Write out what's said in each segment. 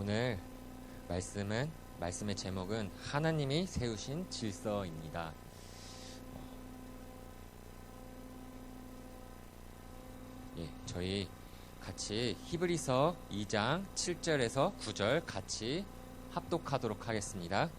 오늘 말씀의 제목은 하나님이 세우신 질서입니다. 저희 같이 히브리서 2장 7절에서 9절 같이 합독하도록 하겠습니다.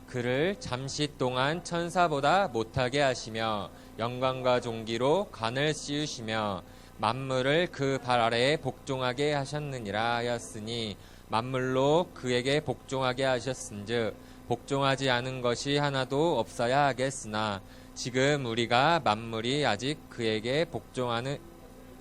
그를 잠시 동안 천사보다 못하게 하시며 영광과 존귀로 관을 씌우시며 만물을 그 발 아래에 복종하게 하셨느니라 하였으니 만물로 그에게 복종하게 하셨은즉 복종하지 않은 것이 하나도 없어야 하겠으나 지금 우리가 만물이 아직 그에게 복종하는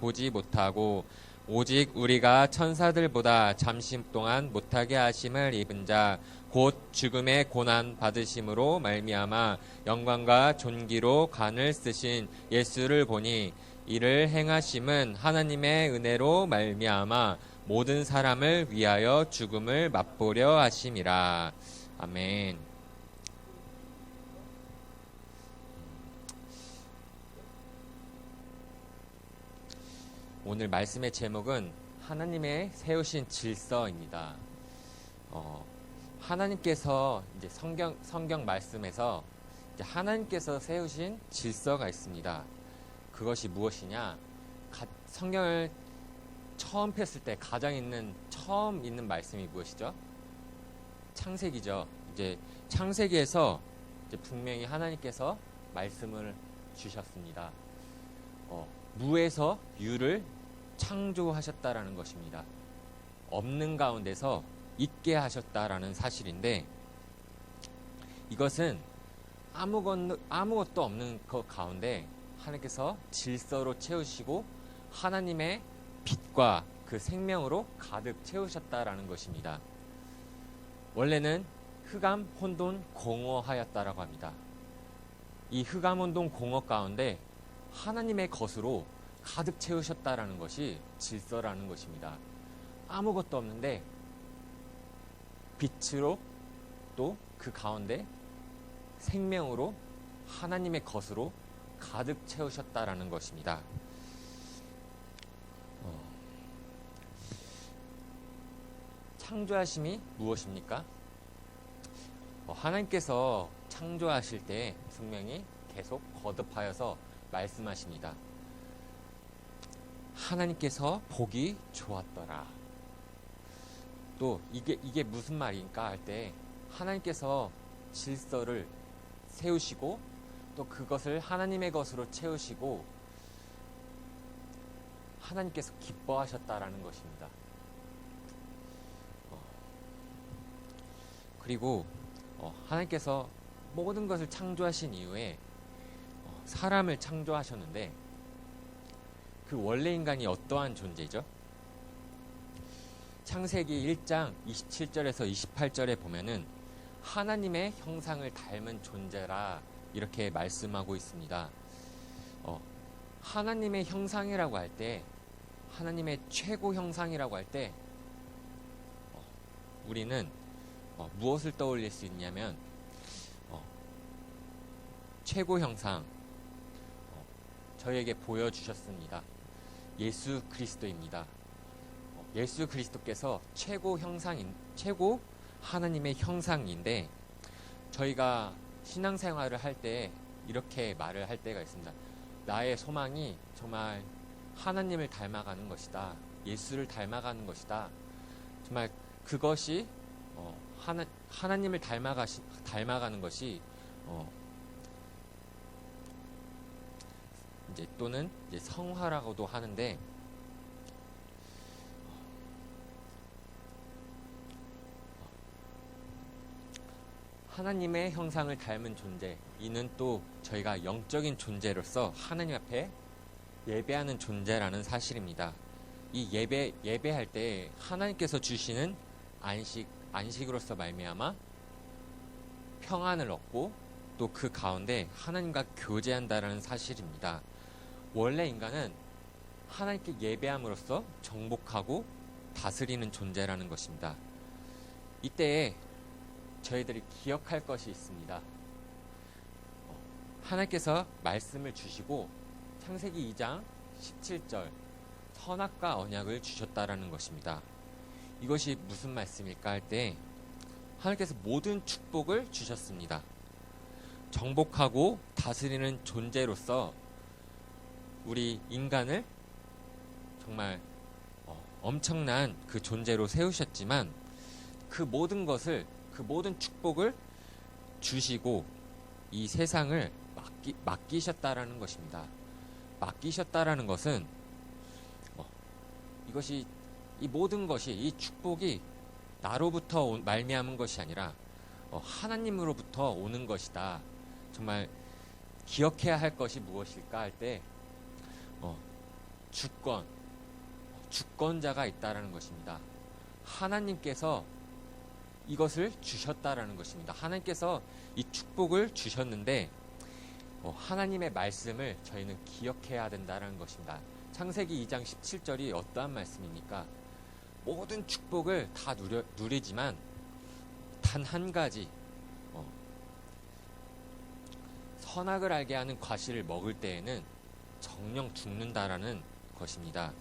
보지 못하고 오직 우리가 천사들보다 잠시 동안 못하게 하심을 입은 자 곧 죽음의 고난 받으심으로 말미암아 영광과 존귀로 관을 쓰신 예수를 보니 이를 행하심은 하나님의 은혜로 말미암아 모든 사람을 위하여 죽음을 맛보려 하심이라. 아멘. 오늘 말씀의 제목은 하나님의 세우신 질서입니다. 하나님께서 이제 성경 말씀에서 이제 하나님께서 세우신 질서가 있습니다. 그것이 무엇이냐? 성경을 처음 폈을 때 처음 있는 말씀이 무엇이죠? 창세기죠. 이제 창세기에서 이제 분명히 하나님께서 말씀을 주셨습니다. 무에서 유를 창조하셨다라는 것입니다. 없는 가운데서 있게 하셨다라는 사실인데, 이것은 아무것도 없는 것 가운데 하나님께서 질서로 채우시고 하나님의 빛과 그 생명으로 가득 채우셨다라는 것입니다. 원래는 흑암, 혼돈, 공허하였다라고 합니다. 이 흑암, 혼돈, 공허 가운데 하나님의 것으로 가득 채우셨다라는 것이 질서라는 것입니다. 아무것도 없는데 빛으로 또 그 가운데 생명으로 하나님의 것으로 가득 채우셨다라는 것입니다. 창조하심이 무엇입니까? 하나님께서 창조하실 때 분명히 계속 거듭하여서 말씀하십니다. 하나님께서 보기 좋았더라. 또 이게 무슨 말인가 할 때 하나님께서 질서를 세우시고 또 그것을 하나님의 것으로 채우시고 하나님께서 기뻐하셨다라는 것입니다. 그리고 하나님께서 모든 것을 창조하신 이후에 사람을 창조하셨는데 그 원래 인간이 어떠한 존재죠? 창세기 1장 27절에서 28절에 보면은 하나님의 형상을 닮은 존재라 이렇게 말씀하고 있습니다. 하나님의 형상이라고 할 때, 하나님의 최고 형상이라고 할 때 우리는 무엇을 떠올릴 수 있냐면 최고 형상 저에게 보여주셨습니다. 예수 그리스도입니다. 예수 그리스도께서 최고 하나님의 형상인데, 저희가 신앙생활을 할 때 이렇게 말을 할 때가 있습니다. 나의 소망이 정말 하나님을 닮아가는 것이다. 예수를 닮아가는 것이다. 정말 그것이 하나님을 닮아가는 것이 또는 성화라고도 하는데, 하나님의 형상을 닮은 존재, 이는 또 저희가 영적인 존재로서 하나님 앞에 예배하는 존재라는 사실입니다. 이 예배할 때 하나님께서 주시는 안식으로서 말미암아 평안을 얻고 또 그 가운데 하나님과 교제한다라는 사실입니다. 원래 인간은 하나님께 예배함으로써 정복하고 다스리는 존재라는 것입니다. 이때에 저희들이 기억할 것이 있습니다. 하나님께서 말씀을 주시고 창세기 2장 17절 선악과 언약을 주셨다라는 것입니다. 이것이 무슨 말씀일까 할 때 하나님께서 모든 축복을 주셨습니다. 정복하고 다스리는 존재로서 우리 인간을 정말 엄청난 그 존재로 세우셨지만 그 모든 것을, 그 모든 축복을 주시고 이 세상을 맡기셨다라는 것입니다. 맡기셨다라는 것은 이것이, 이 모든 것이, 이 축복이 나로부터 말미암은 것이 아니라 하나님으로부터 오는 것이다. 정말 기억해야 할 것이 무엇일까 할 때 주권자가 있다라는 것입니다. 하나님께서 이것을 주셨다라는 것입니다. 하나님께서 이 축복을 주셨는데 하나님의 말씀을 저희는 기억해야 된다는 것입니다. 창세기 2장 17절이 어떠한 말씀입니까? 모든 축복을 다 누리지만 단 한 가지 선악을 알게 하는 과실을 먹을 때에는 정령 죽는다라는 것입니다.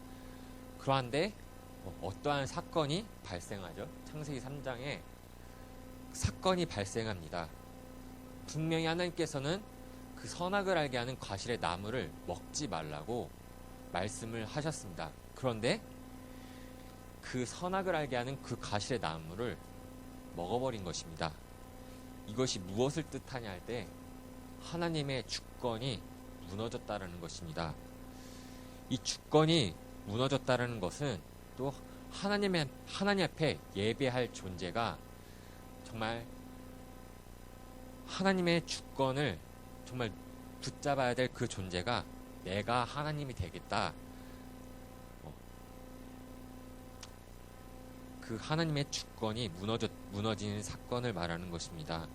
그러한데 어떠한 사건이 발생하죠? 창세기 3장에 사건이 발생합니다. 분명히 하나님께서는 그 선악을 알게 하는 과실의 나무를 먹지 말라고 말씀을 하셨습니다. 그런데 그 선악을 알게 하는 그 과실의 나무를 먹어버린 것입니다. 이것이 무엇을 뜻하냐 할 때 하나님의 주권이 무너졌다라는 것입니다. 이 주권이 무너졌다라는 것은 또 하나님 앞에 예배할 존재가 정말 하나님의 주권을 정말 붙잡아야 될 그 존재가 내가 하나님이 되겠다. 그 하나님의 주권이 무너지는 사건을 말하는 것입니다.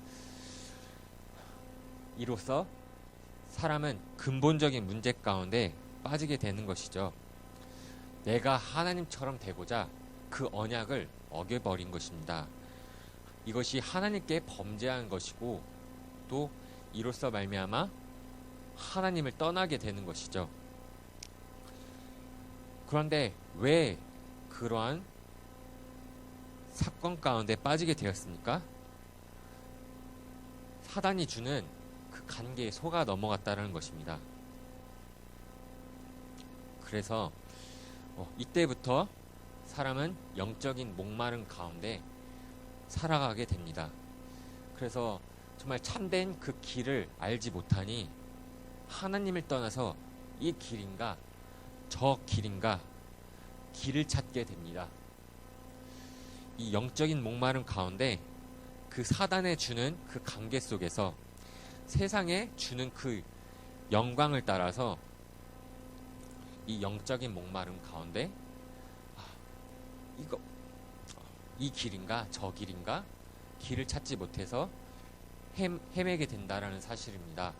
이로써 사람은 근본적인 문제 가운데 빠지게 되는 것이죠. 내가 하나님처럼 되고자 그 언약을 어겨버린 것입니다. 이것이 하나님께 범죄한 것이고 또 이로써 말미암아 하나님을 떠나게 되는 것이죠. 그런데 왜 그러한 사건 가운데 빠지게 되었습니까? 사단이 주는 그 관계에 속아 넘어갔다는 것입니다. 그래서 이때부터 사람은 영적인 목마름 가운데 살아가게 됩니다. 그래서 정말 참된 그 길을 알지 못하니 하나님을 떠나서 이 길인가 저 길인가 길을 찾게 됩니다. 이 영적인 목마름 가운데 그 사단에 주는 그 관계 속에서 세상에 주는 그 영광을 따라서 이 영적인 목마름 가운데 이 길인가 저 길인가 길을 찾지 못해서 헤매게 된다라는 사실입니다.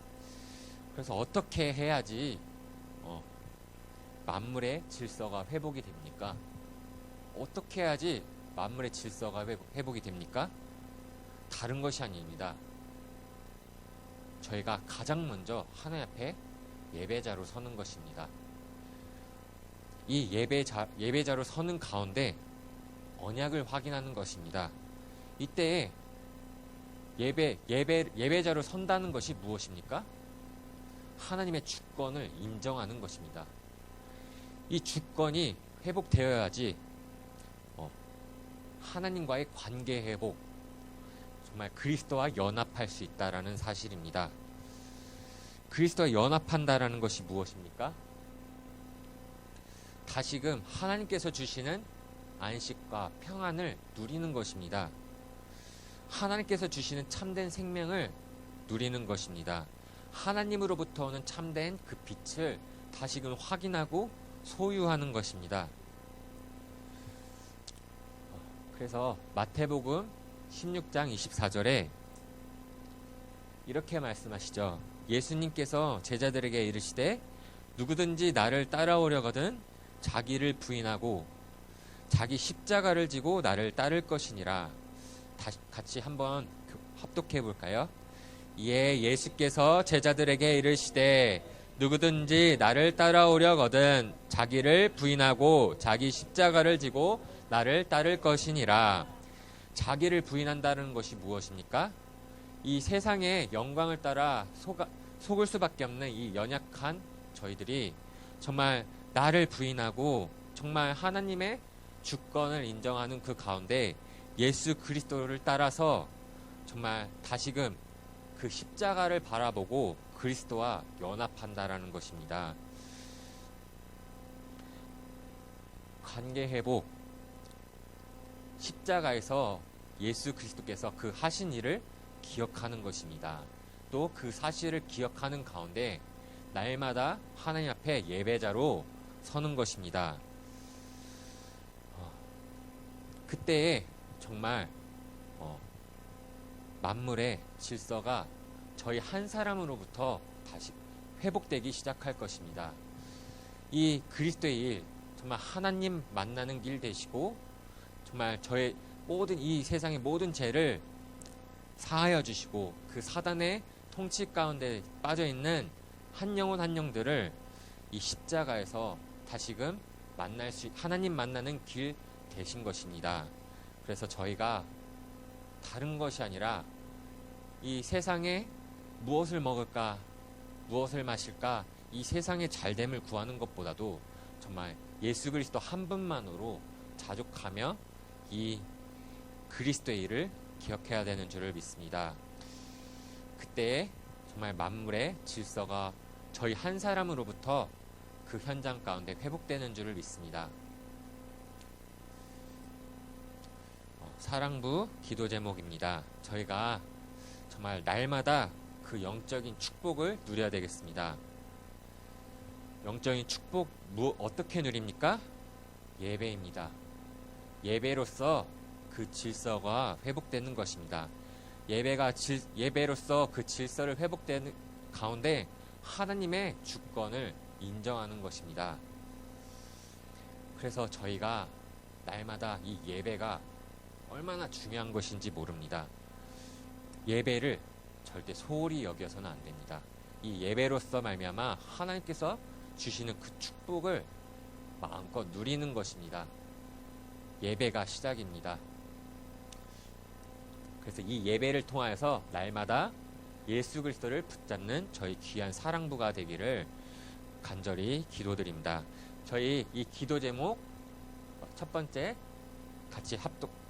그래서 어떻게 해야지 만물의 질서가 회복이 됩니까? 어떻게 해야지 만물의 질서가 회복이 됩니까? 다른 것이 아닙니다. 저희가 가장 먼저 하나님 앞에 예배자로 서는 것입니다. 이 예배자로 서는 가운데 언약을 확인하는 것입니다. 이때 예배자로 선다는 것이 무엇입니까? 하나님의 주권을 인정하는 것입니다. 이 주권이 회복되어야지 하나님과의 관계 회복, 정말 그리스도와 연합할 수 있다라는 사실입니다. 그리스도와 연합한다라는 것이 무엇입니까? 다시금 하나님께서 주시는 안식과 평안을 누리는 것입니다. 하나님께서 주시는 참된 생명을 누리는 것입니다. 하나님으로부터 오는 참된 그 빛을 다시금 확인하고 소유하는 것입니다. 그래서 마태복음 16장 24절에 이렇게 말씀하시죠. 예수님께서 제자들에게 이르시되 누구든지 나를 따라오려거든 자기를 부인하고 자기 십자가를 지고 나를 따를 것이니라. 같이 한번 합독해 볼까요? 이에 예수께서 제자들에게 이르시되 누구든지 나를 따라오려거든 자기를 부인하고 자기 십자가를 지고 나를 따를 것이니라. 자기를 부인한다는 것이 무엇입니까? 이 세상의 영광을 따라 속을 수밖에 없는 이 연약한 저희들이 정말 나를 부인하고 정말 하나님의 주권을 인정하는 그 가운데 예수 그리스도를 따라서 정말 다시금 그 십자가를 바라보고 그리스도와 연합한다라는 것입니다. 관계 회복, 십자가에서 예수 그리스도께서 그 하신 일을 기억하는 것입니다. 또 그 사실을 기억하는 가운데 날마다 하나님 앞에 예배자로 서는 것입니다. 그때에 정말 만물의 질서가 저희 한 사람으로부터 다시 회복되기 시작할 것입니다. 이 그리스도의 일, 정말 하나님 만나는 길 되시고 정말 저의 모든 이 세상의 모든 죄를 사하여 주시고 그 사단의 통치 가운데 빠져 있는 한 영혼 한 영들을 이 십자가에서 다시금 하나님 만나는 길 되신 것입니다. 그래서 저희가 다른 것이 아니라 이 세상에 무엇을 먹을까, 무엇을 마실까, 이 세상의 잘됨을 구하는 것보다도 정말 예수 그리스도 한 분만으로 자족하며 이 그리스도의 일을 기억해야 되는 줄을 믿습니다. 그때 정말 만물의 질서가 저희 한 사람으로부터 그 현장 가운데 회복되는 줄을 믿습니다. 사랑부 기도 제목입니다. 저희가 정말 날마다 그 영적인 축복을 누려야 되겠습니다. 영적인 축복 어떻게 누립니까? 예배입니다. 예배로서 그 질서가 회복되는 것입니다. 예배로서 그 질서를 회복되는 가운데 하나님의 주권을 인정하는 것입니다. 그래서 저희가 날마다 이 예배가 얼마나 중요한 것인지 모릅니다. 예배를 절대 소홀히 여겨서는 안 됩니다. 이 예배로서 말미암아 하나님께서 주시는 그 축복을 마음껏 누리는 것입니다. 예배가 시작입니다. 그래서 이 예배를 통하여서 날마다 예수 그리스도를 붙잡는 저희 귀한 사랑부가 되기를 간절히 기도드립니다. 저희 이 기도 제목 첫 번째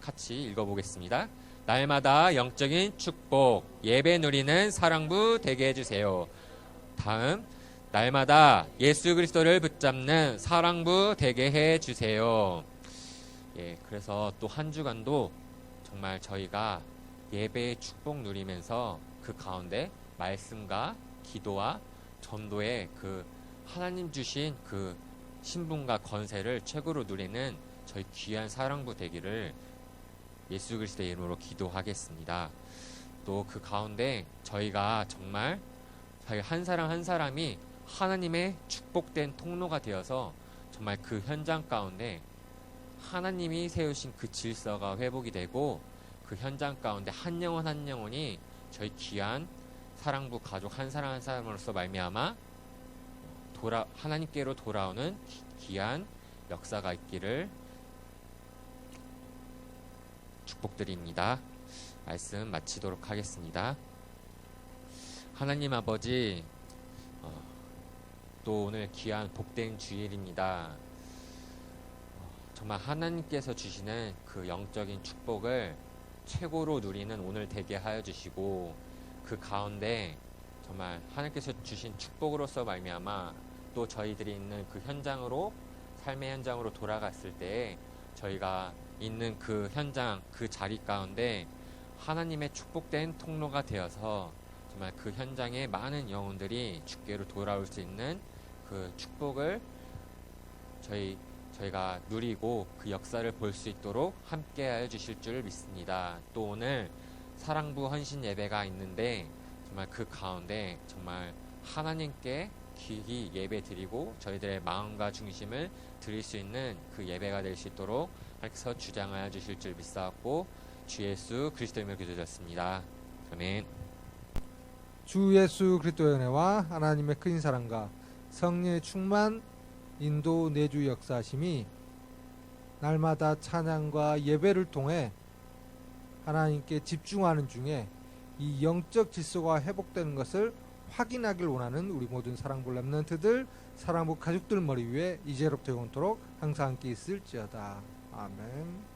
같이 읽어보겠습니다. 날마다 영적인 축복, 예배 누리는 사랑부 되게 해주세요. 다음, 날마다 예수 그리스도를 붙잡는 사랑부 되게 해주세요. 그래서 또 한 주간도 정말 저희가 예배의 축복 누리면서 그 가운데 말씀과 기도와 전도의 그 하나님 주신 그 신분과 권세를 최고로 누리는 저희 귀한 사랑부 되기를 예수 그리스도의 이름으로 기도하겠습니다. 또 그 가운데 저희가 정말 저희 한 사람 한 사람이 하나님의 축복된 통로가 되어서 정말 그 현장 가운데 하나님이 세우신 그 질서가 회복이 되고 그 현장 가운데 한 영혼 한 영혼이 저희 귀한 사랑부 가족 한 사람 한 사람으로서 말미암아 하나님께로 돌아오는 귀한 역사가 있기를 축복드립니다. 말씀 마치도록 하겠습니다. 하나님 아버지, 또 오늘 귀한 복된 주일입니다. 정말 하나님께서 주시는 그 영적인 축복을 최고로 누리는 오늘 되게 하여 주시고 그 가운데 정말 하나님께서 주신 축복으로서 말미암아 또 저희들이 있는 그 현장으로 삶의 현장으로 돌아갔을 때 저희가 있는 그 현장 그 자리 가운데 하나님의 축복된 통로가 되어서 정말 그 현장에 많은 영혼들이 주께로 돌아올 수 있는 그 축복을 저희가 누리고 그 역사를 볼 수 있도록 함께 하여 주실 줄 믿습니다. 또 오늘 사랑부 헌신 예배가 있는데 정말 그 가운데 정말 하나님께 귀히 예배 드리고 저희들의 마음과 중심을 드릴 수 있는 그 예배가 될 수 있도록 하나님께서 주장하여 주실 줄 믿사옵고 주 예수 그리스도의 이름으로 기도드렸습니다. 아멘. 주 예수 그리스도의 은혜와 하나님의 큰 사랑과 성령의 충만 인도 내주 역사하심이 날마다 찬양과 예배를 통해 하나님께 집중하는 중에 이 영적 질서가 회복되는 것을 확인하길 원하는 우리 모든 사랑부 렘넌트들, 사랑부 가족들 머리 위에 이제로부터 영원토록 항상 함께 있을지어다. 아멘.